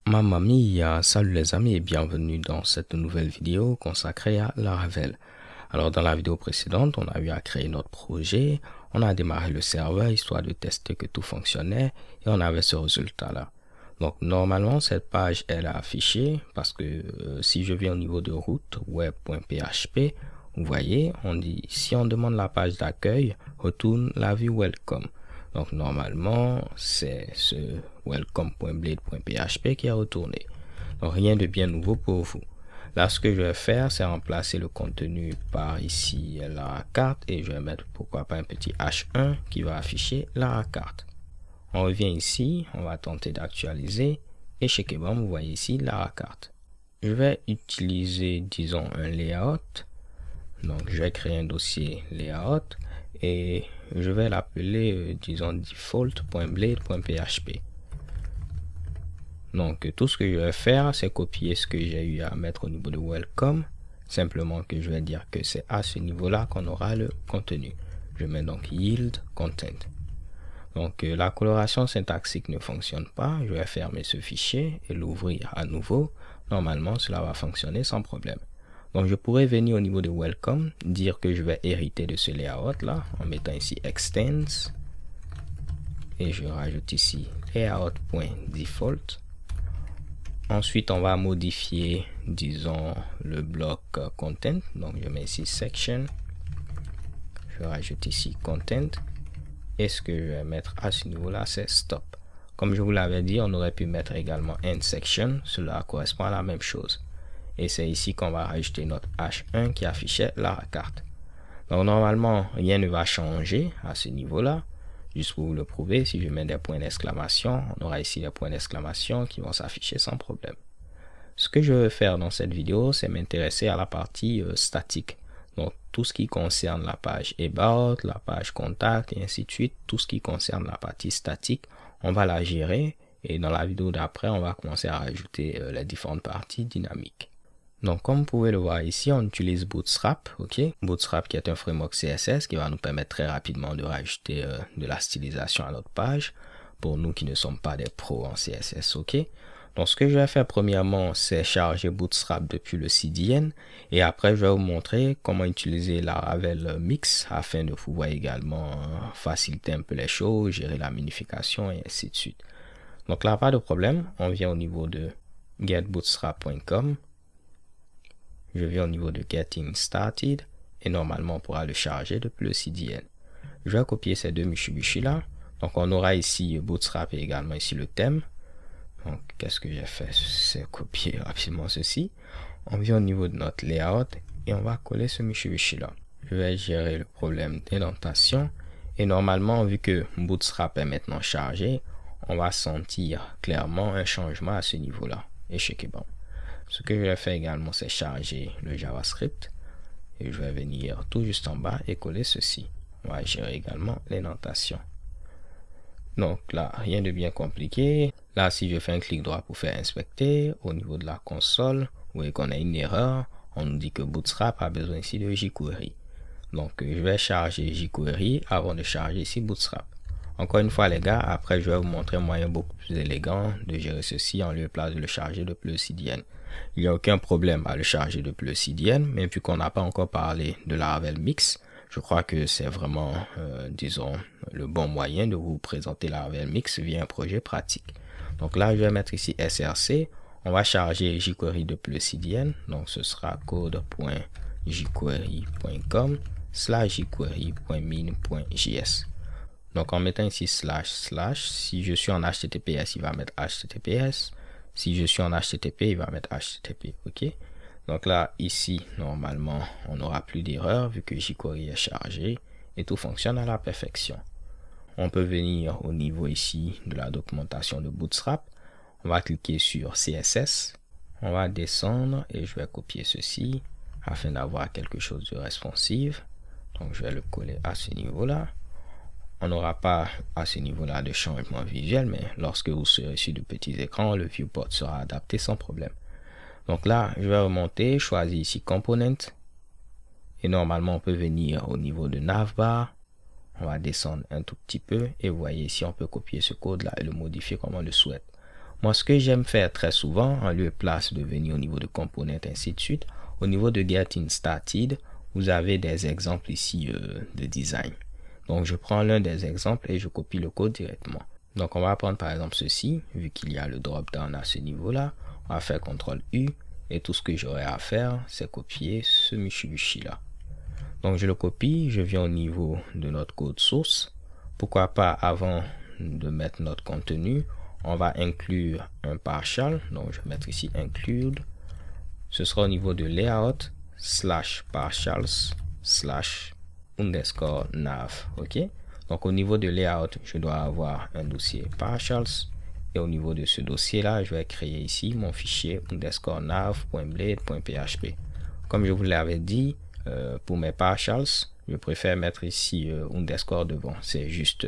Mamma mia, salut les amis et bienvenue dans cette nouvelle vidéo consacrée à Laravel. Alors dans la vidéo précédente, on a eu à créer notre projet, on a démarré le serveur histoire de tester que tout fonctionnait et on avait ce résultat là. Donc normalement cette page elle est affichée parce que si je viens au niveau de route web.php, vous voyez, on dit si on demande la page d'accueil, retourne la vue welcome. Donc normalement, c'est ce welcome.blade.php qui est retourné. Donc rien de bien nouveau pour vous. Là, ce que je vais faire, c'est remplacer le contenu par ici la carte et je vais mettre pourquoi pas un petit H1 qui va afficher la carte. On revient ici, on va tenter d'actualiser et chez Kebam, vous voyez ici la carte. Je vais utiliser, disons, un layout. Donc, je vais créer un dossier layout et je vais l'appeler, disons, default.blade.php. Donc, tout ce que je vais faire, c'est copier ce que j'ai eu à mettre au niveau de welcome. Simplement que je vais dire que c'est à ce niveau-là qu'on aura le contenu. Je mets donc yield content. Donc, la coloration syntaxique ne fonctionne pas. Je vais fermer ce fichier et l'ouvrir à nouveau. Normalement, cela va fonctionner sans problème. Donc, je pourrais venir au niveau de welcome, dire que je vais hériter de ce layout là, en mettant ici extends. Et je rajoute ici layout.default. Ensuite, on va modifier, disons, le bloc content. Donc, je mets ici section. Je rajoute ici content. Et ce que je vais mettre à ce niveau-là, c'est stop. Comme je vous l'avais dit, on aurait pu mettre également end section. Cela correspond à la même chose. Et c'est ici qu'on va rajouter notre H1 qui affichait la carte. Donc normalement, rien ne va changer à ce niveau-là. Juste pour vous le prouver, si je mets des points d'exclamation, on aura ici des points d'exclamation qui vont s'afficher sans problème. Ce que je veux faire dans cette vidéo, c'est m'intéresser à la partie statique. Donc tout ce qui concerne la page About, la page Contact et ainsi de suite, tout ce qui concerne la partie statique, on va la gérer. Et dans la vidéo d'après, on va commencer à rajouter les différentes parties dynamiques. Donc, comme vous pouvez le voir ici, on utilise Bootstrap, ok? Bootstrap qui est un framework CSS qui va nous permettre très rapidement de rajouter de la stylisation à notre page pour nous qui ne sommes pas des pros en CSS, ok? Donc, ce que je vais faire premièrement, c'est charger Bootstrap depuis le CDN et après, je vais vous montrer comment utiliser Laravel Mix afin de pouvoir également faciliter un peu les choses, gérer la minification et ainsi de suite. Donc là, pas de problème, on vient au niveau de getbootstrap.com. Je viens au niveau de Getting Started et normalement on pourra le charger depuis le CDN. Je vais copier ces deux Mitsubishi là. Donc on aura ici Bootstrap et également ici le thème. Donc qu'est-ce que j'ai fait? C'est copier rapidement ceci. On vient au niveau de notre layout et on va coller ce Mitsubishi là. Je vais gérer le problème d'indentation et normalement vu que Bootstrap est maintenant chargé, on va sentir clairement un changement à ce niveau là. Et checker bon. Ce que je vais faire également, c'est charger le JavaScript. Et je vais venir tout juste en bas et coller ceci. On va gérer également l'indentation. Donc là, rien de bien compliqué. Là, si je fais un clic droit pour faire inspecter, au niveau de la console, vous voyez qu'on a une erreur. On nous dit que Bootstrap a besoin ici de jQuery. Donc, je vais charger jQuery avant de charger ici Bootstrap. Encore une fois les gars, après je vais vous montrer un moyen beaucoup plus élégant de gérer ceci en lieu et place de le charger depuis le CDN. Il n'y a aucun problème à le charger depuis le CDN, mais vu qu'on n'a pas encore parlé de Laravel Mix, je crois que c'est vraiment, disons, le bon moyen de vous présenter Laravel Mix via un projet pratique. Donc là, je vais mettre ici src, on va charger jQuery depuis le CDN, donc ce sera code.jQuery.com/jQuery.min.js. Donc en mettant ici // si je suis en HTTPS, il va mettre HTTPS. Si je suis en HTTP, il va mettre HTTP. Ok. Donc là, ici, normalement, on n'aura plus d'erreur vu que jQuery est chargé et tout fonctionne à la perfection. On peut venir au niveau ici de la documentation de Bootstrap. On va cliquer sur CSS. On va descendre et je vais copier ceci afin d'avoir quelque chose de responsive. Donc je vais le coller à ce niveau-là. On n'aura pas à ce niveau-là de changement visuel, mais lorsque vous serez sur de petits écrans, le viewport sera adapté sans problème. Donc là, je vais remonter, choisir ici Component. Et normalement, on peut venir au niveau de Navbar. On va descendre un tout petit peu. Et vous voyez ici, on peut copier ce code-là et le modifier comme on le souhaite. Moi, ce que j'aime faire très souvent, en lieu et place de venir au niveau de component, ainsi de suite, au niveau de Getting Started, vous avez des exemples ici de design. Donc, je prends l'un des exemples et je copie le code directement. Donc, on va prendre par exemple ceci, vu qu'il y a le drop-down à ce niveau-là. On va faire CTRL-U et tout ce que j'aurai à faire, c'est copier ce Mitsubishi-là. Donc, je le copie, je viens au niveau de notre code source. Pourquoi pas, avant de mettre notre contenu, on va inclure un partial. Donc, je vais mettre ici include. Ce sera au niveau de layout /partials/ underscore nav. OK? Donc, au niveau de layout, je dois avoir un dossier partials. Et au niveau de ce dossier-là, je vais créer ici mon fichier underscore nav.blade.php. Comme je vous l'avais dit, pour mes partials, je préfère mettre ici underscore devant. C'est juste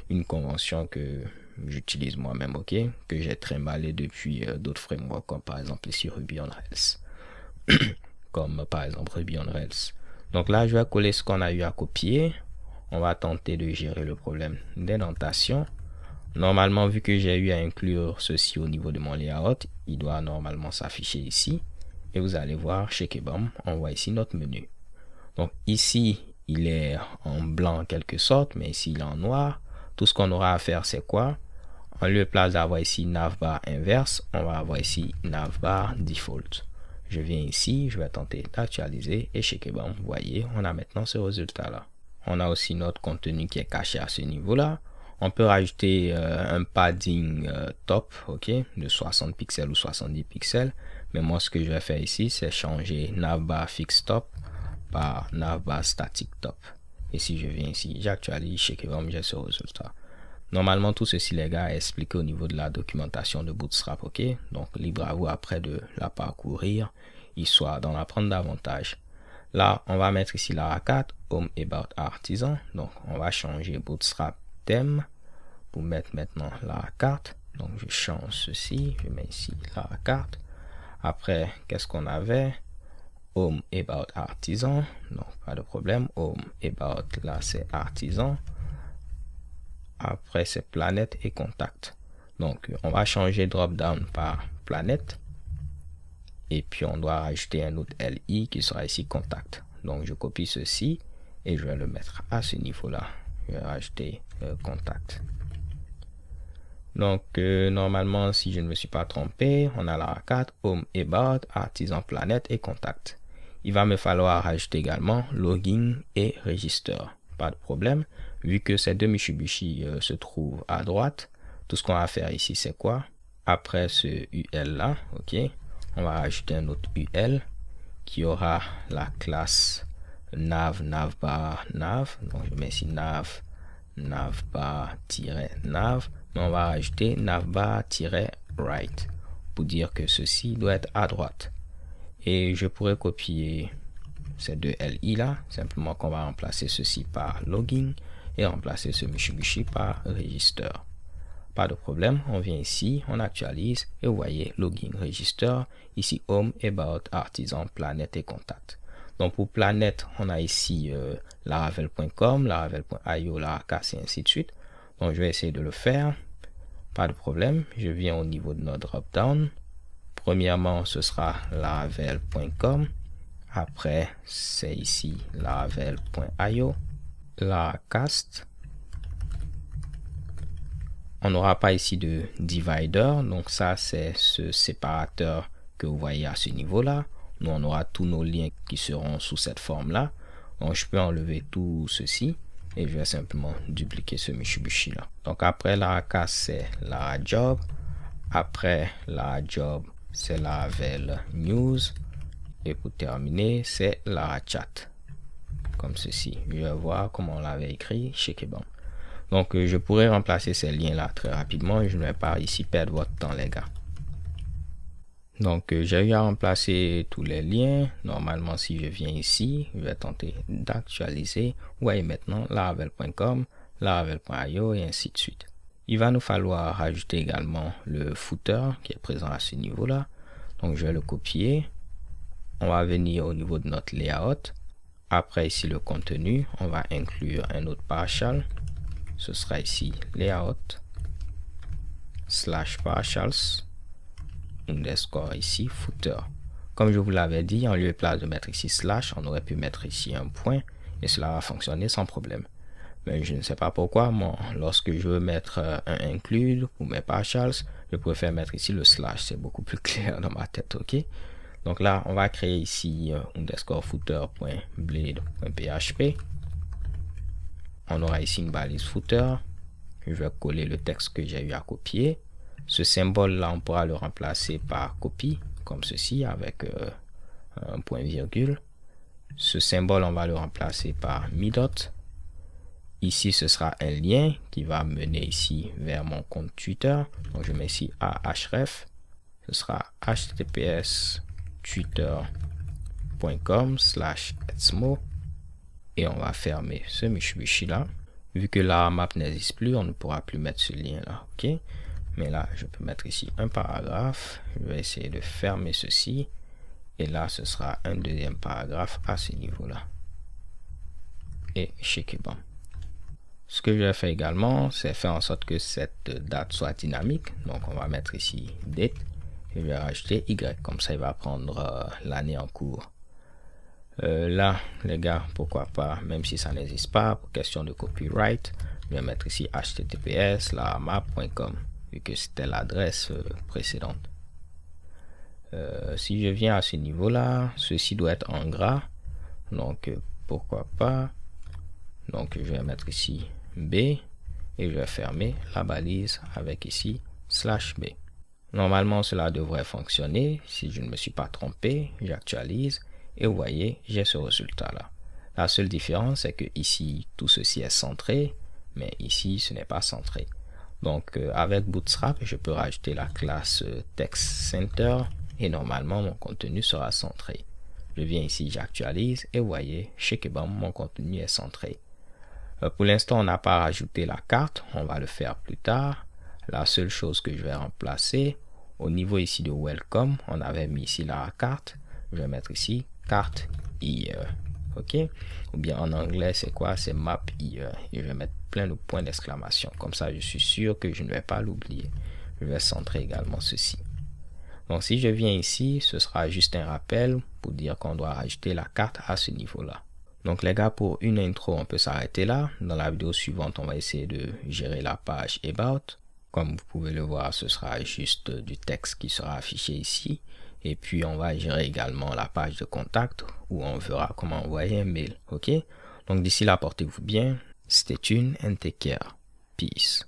une convention que j'utilise moi-même, ok, que j'ai trimballé depuis d'autres frameworks, comme par exemple ici Ruby on Rails. Comme par exemple Ruby on Rails. Donc là, je vais coller ce qu'on a eu à copier. On va tenter de gérer le problème d'indentation. Normalement, vu que j'ai eu à inclure ceci au niveau de mon layout, il doit normalement s'afficher ici. Et vous allez voir, chez Kebam, on voit ici notre menu. Donc ici, il est en blanc en quelque sorte, mais ici, il est en noir. Tout ce qu'on aura à faire, c'est quoi? En lieu et place d'avoir ici navbar inverse, on va avoir ici navbar default. Je viens ici, je vais tenter d'actualiser et chez Kebam, vous voyez, on a maintenant ce résultat-là. On a aussi notre contenu qui est caché à ce niveau-là. On peut rajouter un padding top, ok, de 60 pixels ou 70 pixels. Mais moi, ce que je vais faire ici, c'est changer navbar fixed top par navbar static top. Et si je viens ici, j'actualise, chez Kebam, j'ai ce résultat. Normalement, tout ceci, les gars, est expliqué au niveau de la documentation de Bootstrap, ok? Donc, libre à vous après de la parcourir, histoire d'en apprendre davantage. Là, on va mettre ici la 4, Home About Artisan. Donc, on va changer Bootstrap thème pour mettre maintenant la carte. Donc, je change ceci, je mets ici la carte. Après, qu'est-ce qu'on avait? Home About Artisan. Donc, pas de problème. Home About, là, c'est Artisan. Après, c'est planète et contact. Donc, on va changer drop-down par planète. Et puis, on doit rajouter un autre LI qui sera ici contact. Donc, je copie ceci et je vais le mettre à ce niveau-là. Je vais rajouter contact. Donc, normalement, si je ne me suis pas trompé, on a la 4, Home About, Artisan, Planète et Contact. Il va me falloir rajouter également Login et Register. Pas de problème. Vu que ces deux Mitsubishi se trouvent à droite, tout ce qu'on va faire ici, c'est quoi? Après ce UL là, ok, on va rajouter un autre UL qui aura la classe navbar. Donc, je mets ici navbar-nav. Mais on va rajouter navbar-right pour dire que ceci doit être à droite. Et je pourrais copier ces deux LI là, simplement qu'on va remplacer ceci par login et remplacer ce Mitsubishi par register. Pas de problème, on vient ici, on actualise et vous voyez login, register, ici home, about, artisan, planète et contact. Donc pour planète, on a ici laravel.com, laravel.io, laracas et ainsi de suite. Donc je vais essayer de le faire. Pas de problème. Je viens au niveau de notre drop-down. Premièrement, ce sera laravel.com. Après, c'est ici laravel.io. Laracast. On n'aura pas ici de divider. Donc ça, c'est ce séparateur que vous voyez à ce niveau-là. Nous, on aura tous nos liens qui seront sous cette forme-là. Donc je peux enlever tout ceci. Et je vais simplement dupliquer ce Mitsubishi là. Donc après Laracas, c'est Larajob. Après Larajob, c'est Laravel News. Et pour terminer, c'est Larachat. Comme ceci. Je vais voir comment on l'avait écrit chez Kebam. Donc je pourrais remplacer ces liens là très rapidement. Je ne vais pas ici perdre votre temps, les gars. Donc j'ai eu à remplacer tous les liens. Normalement, si je viens ici, je vais tenter d'actualiser. Vous voyez maintenant laravel.com, laravel.io et ainsi de suite. Il va nous falloir rajouter également le footer qui est présent à ce niveau-là. Donc je vais le copier. On va venir au niveau de notre layout. Après ici le contenu, on va inclure un autre partial. Ce sera ici layout. slash partials underscore ici footer. Comme je vous l'avais dit, en lieu et place de mettre ici slash, on aurait pu mettre ici un point et cela va fonctionner sans problème. Mais je ne sais pas pourquoi, moi, lorsque je veux mettre un include ou mes partials, je préfère mettre ici le slash, c'est beaucoup plus clair dans ma tête, ok? Donc là, on va créer ici underscore footer.blade.php. On aura ici une balise footer. Je vais coller le texte que j'ai eu à copier. Ce symbole là, on pourra le remplacer par copie, comme ceci, avec un point virgule. Ce symbole, on va le remplacer par midot. Ici, ce sera un lien qui va mener ici vers mon compte Twitter. Donc, je mets ici href. Ce sera https twitter.com/etsmo. Et on va fermer ce michi là. Vu que la map n'existe plus, on ne pourra plus mettre ce lien là. Ok. Mais là, je peux mettre ici un paragraphe. Je vais essayer de fermer ceci. Et là, ce sera un deuxième paragraphe à ce niveau-là. Et bon. Ce que je vais faire également, c'est faire en sorte que cette date soit dynamique. Donc, on va mettre ici date. Et je vais rajouter Y. Comme ça, il va prendre l'année en cours. Là, les gars, pourquoi pas, même si ça n'existe pas, pour question de copyright, je vais mettre ici https://map.com, vu que c'était l'adresse précédente. Si je viens à ce niveau-là, ceci doit être en gras. Donc, pourquoi pas. Donc, je vais mettre ici B et je vais fermer la balise avec ici /B. Normalement, cela devrait fonctionner. Si je ne me suis pas trompé, j'actualise et vous voyez, j'ai ce résultat-là. La seule différence, c'est que ici, tout ceci est centré, mais ici, ce n'est pas centré. Donc, avec Bootstrap, je peux rajouter la classe Text Center et normalement, mon contenu sera centré. Je viens ici, j'actualise et vous voyez, mon contenu est centré. Pour l'instant, on n'a pas rajouté la carte. On va le faire plus tard. La seule chose que je vais remplacer, au niveau ici de Welcome, on avait mis ici la carte. Je vais mettre ici carte here. Ok? Ou bien en anglais, c'est quoi? C'est map here. Et je vais mettre plein de points d'exclamation. Comme ça, je suis sûr que je ne vais pas l'oublier. Je vais centrer également ceci. Donc, si je viens ici, ce sera juste un rappel pour dire qu'on doit rajouter la carte à ce niveau-là. Donc les gars, pour une intro, on peut s'arrêter là. Dans la vidéo suivante, on va essayer de gérer la page About. Comme vous pouvez le voir, ce sera juste du texte qui sera affiché ici. Et puis, on va gérer également la page de contact où on verra comment envoyer un mail. Ok? Donc d'ici là, portez-vous bien. Stay tuned and take care. Peace.